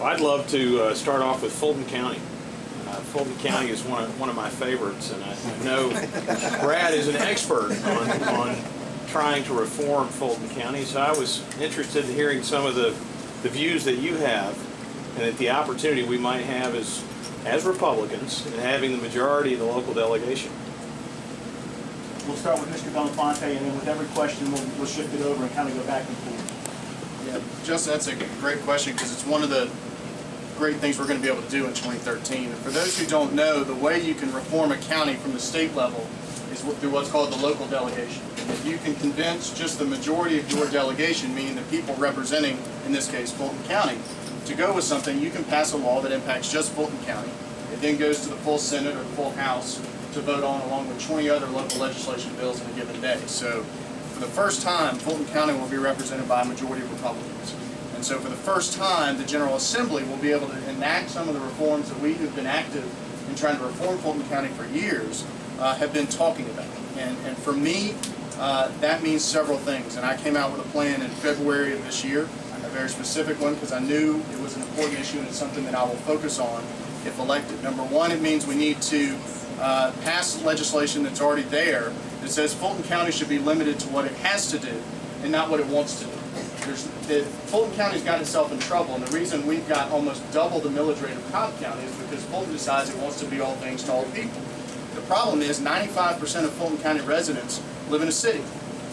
Well, I'd love to start off with Fulton County. Fulton County is one of my favorites, and I know Brad is an expert on trying to reform Fulton County, so I was interested in hearing some of the views that you have, and that the opportunity we might have as Republicans in having the majority of the local delegation. We'll start with Mr. Belinfante, and then with every question, we'll shift it over and kind of go back and forth. Yeah, Justin, that's a great question because it's one of the great things we're going to be able to do in 2013. And for those who don't know, the way you can reform a county from the state level is through what's called the local delegation. If you can convince just the majority of your delegation, meaning the people representing, in this case, Fulton County, to go with something, you can pass a law that impacts just Fulton County. It then goes to the full Senate or the full House to vote on, along with 20 other local legislation bills in a given day. So for the first time, Fulton County will be represented by a majority of Republicans. And so for the first time, the General Assembly will be able to enact some of the reforms that we have been active in trying to reform Fulton County for years, have been talking about. And for me, that means several things. And I came out with a plan in February of this year, a very specific one, because I knew it was an important issue and it's something that I will focus on if elected. Number one, it means we need to pass legislation that's already there that says Fulton County should be limited to what it has to do and not what it wants to do. Fulton County's got itself in trouble, and the reason we've got almost double the millage rate of Cobb County is because Fulton decides it wants to be all things to all people. The problem is 95% of Fulton County residents live in a city.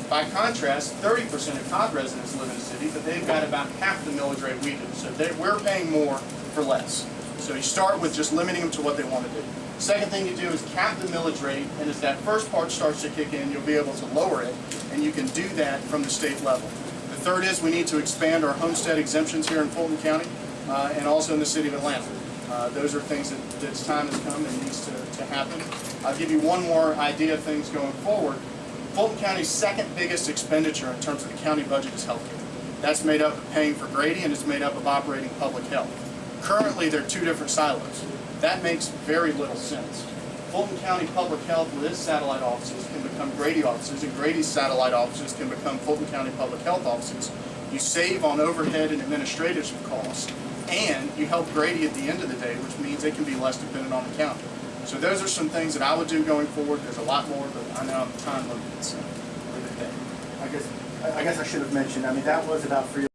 By contrast, 30% of Cobb residents live in a city, but they've got about half the millage rate we do. So we're paying more for less. So you start with just limiting them to what they want to do. Second thing you do is cap the millage rate, and as that first part starts to kick in, you'll be able to lower it, and you can do that from the state level. The third is we need to expand our homestead exemptions here in Fulton County and also in the city of Atlanta. Those are things that time has come and needs to happen. I'll give you one more idea of things going forward. Fulton County's second biggest expenditure in terms of the county budget is healthcare. That's made up of paying for Grady, and it's made up of operating public health. Currently, they're two different silos. That makes very little sense. Fulton County Public Health, with its satellite offices, can become Grady offices, and Grady's satellite offices can become Fulton County Public Health offices. You save on overhead and administrative costs, and you help Grady at the end of the day, which means they can be less dependent on the county. So those are some things that I would do going forward. There's a lot more, but I know I'm time limited, so for the day. I guess I should have mentioned, I mean, that was about 3